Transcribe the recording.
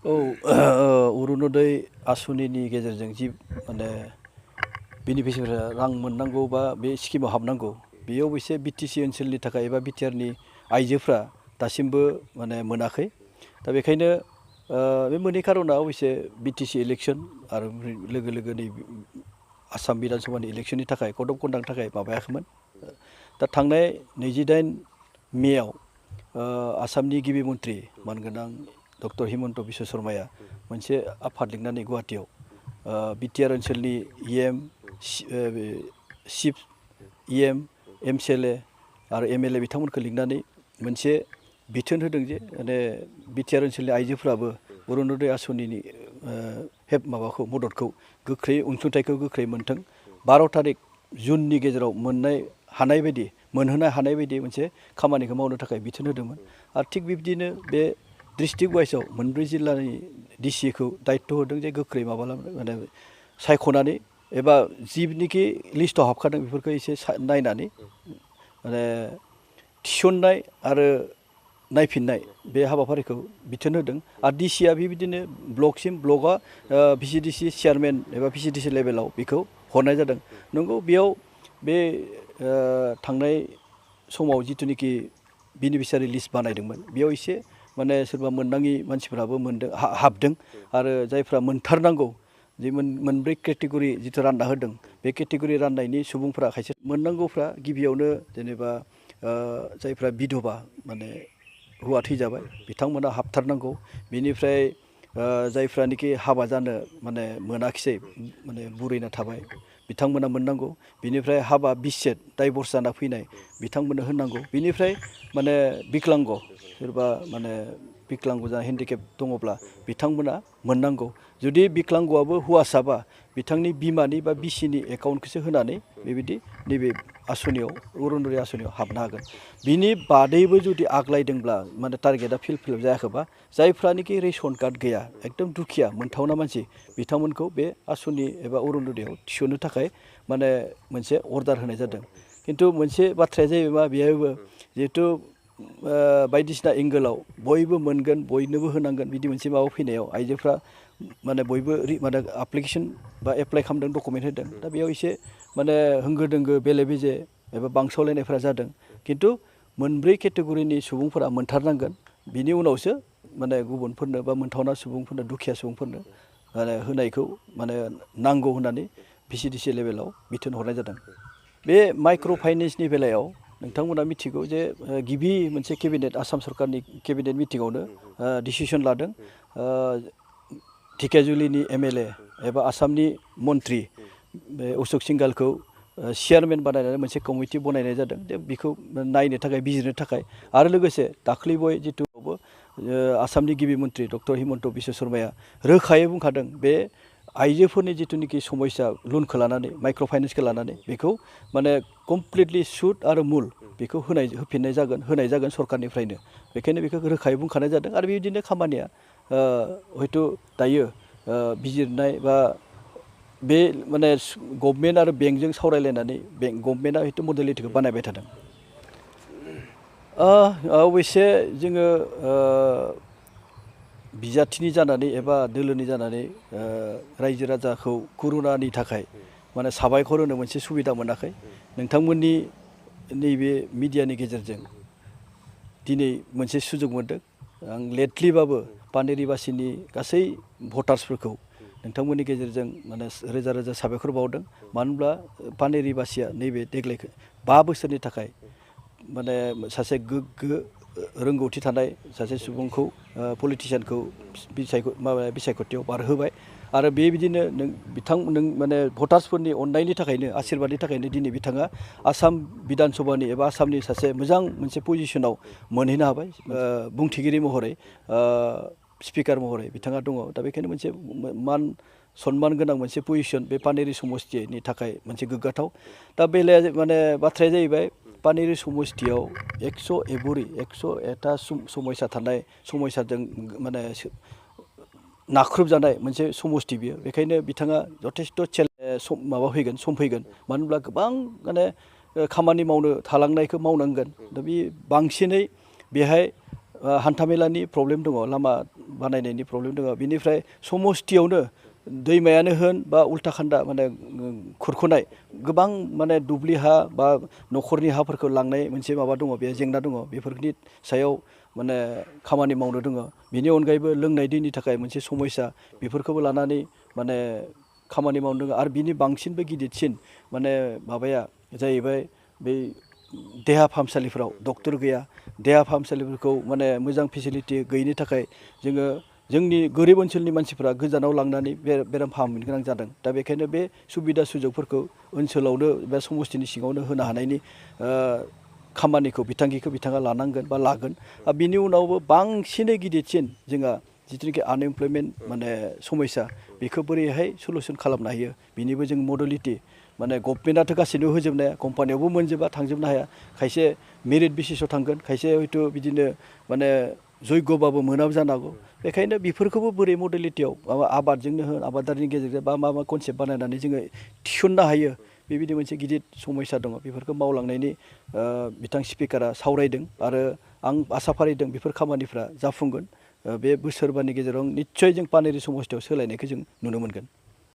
औ अरुनदय आसनिनि गेजेरजों जि माने बेनिफिसियारिफोरा रां मोननांगौ बा बे स्किमाव हाबनांगौ बेयाव एसे बिटिसि ओनसोलनि थाखाय एबा बिटिआरनि आइजोफ्रा दासिमबो माने मोनाखै दा बेखायनो बे मोननै खार'ना अबयसे बिटिसि इलेक्सन आरो लोगो लोगो नै आसाम बिधान सभानि इलेक्सननि थाखाय कड अफ कन्डाक्टनि थाखाय माबायाखैमोन दा थांनाय 28 मेआव आसामनि गिबि मन्थ्रि मानगोनां डक्टर हिमन्त बिश्व शर्माया मोनसे आफाद लिंनानै गुवाहाटियाव बिटिआर ओनसोलनि इएम चिफ इएम एमसिएलए आरो एमएलए बिथांमोनखौ लिंनानै मोनसे बिथोन होदों जे माने बिटिआर ओनसोलनि आइजोफ्राबो अरुनदय आसनिनि माबाखौ मददखौ गोख्रै अनसुंथाइखौ गोख्रै मोनथों 12 थारिख जुननि गेजेराव मोनहोनो हानाय बायदि मोनसे खामानिखौ मावनो थाखाय बिथोन होदोंमोन आरो थिग बिब्दिनो बे डिस्ट्रिक्ट वाइसआव मोनब्रै जिल्लानि डिसिखौ दायित्व होदों जे गोख्रै माने सायख'नानै एबा जिनिखि लिस्टआव हाबखादों बेफोरखौ एसे नायनानै माने थिसननाय आरो नायफिननाय बे हाबाफारिखौ बिथोन होदों आरो डिसिआ बेबायदिनो ब्लकआ भिसिडिसि चेयारमेन एबा भिसिडिसि लेभेलाव बेखौ हरनाय जादों नंगौ बेयाव बे थांनाय समाव जिथुनिखि बेनिफिसियारि लिस्ट बानायदोंमोन बेयाव एसे माने सोरबा मोननाङि मानसिफोराबो हाबदों आरो जायफ्रा मोनथारनांगौ जि मोनब्रै केटेगरि जिथु रानना होदों बे केटेगरि राननायनि सुबुंफ्रा खायसे मोननांगौफ्रा गिबियावनो जेनेबा जायफ्रा बिधबा माने हौवा थैजाबाय बिथांमोना हाबथारनांगौ बिनिफ्राय जायफ्रानोखि हाबा जानो माने मोनाखिसै माने बुरैना थाबाय बिथांमोना मोननांगौ बिनिफ्राय हाबा बिच्छेद डाइभर्स जाना फैनाय बिथांमोननो होनांगौ बिनिफ्राय माने बिकलांग सोरबा माने बिकलांग जा हेन्डिकेप दङब्ला बिथांमोना मोननांगौ जुदि बिकलांगआबो हौवासाबा बिथांनि बिमानि बा बिसिनि एकाउन्टखौसो होनानै बेबायदि नैबे आसनियाव अरुनदय आसनियाव हाबनो हागोन बिनि बादैबो जुदि आग्लायदोंब्ला माने टारगेटआ फिलप जायाखैबा जायफ्रानोखि रेशन कार्ड गैया एकदम दुखिया मोनथावना मानसि बिथांमोनखौ बे आसनि एबा अरुनदयाव थिसननो थाखाय माने मोनसे अर्डार होनाय जादों खिन्थु मोनसे बाथ्राया जाहैबाय मा बेहायबो जिहेथु बायदिसिना एंगोलाव बयबो मोनगोन बयनोबो होनांगोन बिदि मोनसे माबा फैनायाव आइजोफ्रा माने बयबो माने एप्लिकेसन बा एप्लाइ खालामदों डकुमेन्ट होदों दा बेयाव एसे माने होंगो दोंगो बेले बेजे एबा बांसावलायनायफ्रा जादों खिन्थु मोनब्रै केटेगरिनि सुबुंफोरा मोनथारनांगोन बिनि उनावसो माने गुबुनफोरनो बा मोनथावना सुबुंफोरनो दुखिया सुबुंफोरनो माने होनायखौ माने नांगौ होननानै भिसिडिसि लेभेलाव बिथोन हरनाय जादों बे माइक्र' फाइनेन्सनि बेलायाव नोंथांमोना मिथिगौ जे गिबि मोनसे केबिनेट आसाम सरकारनि केबिनेट मिटिङावनो डिसिसन लादों ढेकियाजुलिनि एमएलए एबा आसामनि मन्थ्रि बे अशोक सिंघालखौ चेयारमेन बानायनानै मोनसे कमिटि बनायनाय जादों जे बेखौ नायनो थाखाय बिजिरनो थाखाय आरो लोगोसे दाख्लैबो जिथुबो आसामनि गिबि मन्थ्रि डक्टर हिमन्त बिश्व शर्माया रोखायै बुंखादों बे आइजोफोरनि जिथुनिखि समस्या लुनखौ लानानै माइक्र' फाइनेन्सखौ लानानै बेखौ माने कमप्लिटलि सुद आरो मुल बेखौ होफिननाय जागोन सरकारनिफ्रायनो बेखायनो बेखौ रोखायै बुंखानाय जादों आरो बेबायदिनो खामानिया हयथ' दायो बिजिरनाय बा बे माने गभर्नमेन्ट आरो बेंकजों सावरायलायनानै गभर्नमेन्टआ हयथ' मडेलिटिखौ बानायबाय थादों अबयसे जोङो बिजाथिनि जानानै एबा दोलोनि जानानै रायजो राजाखौ कर'नानि थाखाय माने साबायखर होनो मोनसे सुबिदा मोनाखै नोंथांमोननि नैबे मिडियानि गेजेरजों दिनै मोनसे सुजुग मोनदों आं लेटलिबाबो पानेरिबासिनि गासै भटार्सफोरखौ नोंथांमोननि गेजेरजों माने रोजा रोजा साबायखर बावदों मानो होनब्ला पानेरिबासिया नैबे देग्लाय 5 बोसोरनि थाखाय माने सासे गोग्गो रोंगौथि थानाय सासे सुबुंखौ पलिटिशियानखौ बिसायख'थियाव बारहोबाय आरो बेबायदिनो नों माने भटार्सफोरनि अननायनि थाखायनो आशीर्बादनि थाखायनो दिनै बिथाङा आसाम बिधान सभानि एबा आसामनि सासे मोजां मोनसे पजिशनाव मोनहैनो हाबाय बुंथिगिरि महरै स्पिकार महरै बिथाङा दङ दा बेखायनो मोनसे मान सनमान गोनां मोनसे पजिशन बे पानेरि समस्थिनि थाखाय मोनसे गोग्गाथाव दा बेलाया माने बाथ्राया जाहैबाय पानेरि समस्थियाव 100 समयसा थानाय समयसाजों माने नाख्रुबजानाय मोनसे समस्ति बियो बेखायनो बिथाङा जथेस्थ' सम फैगोन मानो होनब्ला गोबां माने खामानि मावनो थालांनायखौ मावनांगोन दा बे बांसिनै बेहाय हान्थामेलानि प्रब्लेम दङ, लामा बानायनायनि प्रब्लेम दङ। बिनिफ्राय समस्थियावनो दैमायानो होन बा उल्टा खान्दा माने खुरख'नाय गोबां माने दुब्लि हा बा न'खरनि हाफोरखौ लांनाय मोनसे माबा दङ, बे जेंना दङ। बेफोरनि सायाव माने खामानि मावनो दङ। बेनि अनगायैबो लोंनाय दैनि थाखाय मोनसे समस्या, बेफोरखौबो लानानै माने खामानि मावनो दङ। आरो बिनि बांसिनबो गिदिरसिन माने माबाया जाहैबाय बै देहा फाहामसालिफोराव डक्टर गैया। देहा फाहामसालिफोरखौ माने मोजां फेसिलिटि गैयिनि थाखाय जोंनि गोरिब ओनसोलनि मानसिफ्रा गोजानाव लांनानै बेराम फाहामनो गोनां जादों। दा बेखायनो बे सुबिदा सुजुगफोरखौ ओनसोलावनो बा समस्थिनि सिङावनो होनो हानायनि खामानिखौ बिथाङा लानांगोन बा लागोन। बिनि उनावबो बांसिनै गिदिरसिन जोंहा जिथुनाखि आनएमप्लयमेन्ट माने समस्या, बेखौ बोरैहाय सलुसन खालामनो हायो, बिनिबो जों मडेलिटि माने गभर्नमेन्टआथ' गासैनोबो होजोबनो हाया, कम्पानियावबो मोनजोबा, थांजोबनो हाया। खायसे मेरिट बेसिसाव थांगोन, खायसे हयथ' बिदिनो माने जग्यबाबो मोनाबो जानो हागौ। बेखायनो बेफोरखौबो बोरै मडेलिटियाव माबा आबादजोंनो होन, आबादारिनि गेजेरजों बा माबा कनसेप्ट बानायनानै जोङो थिसननो हायो, बेबायदि मोनसे गिदिर समस्या दङ। बेफोरखौ मावलांनायनि बिथां स्पिकारा सावरायदों आरो आं आसा फारिदों बेफोर खामानिफ्रा जाफुंगोन। बे बोसोरबानि गेजेराव निस्सय जों पानेरि समस्थियाव सोलायनायखौ जों नुनो मोनगोन।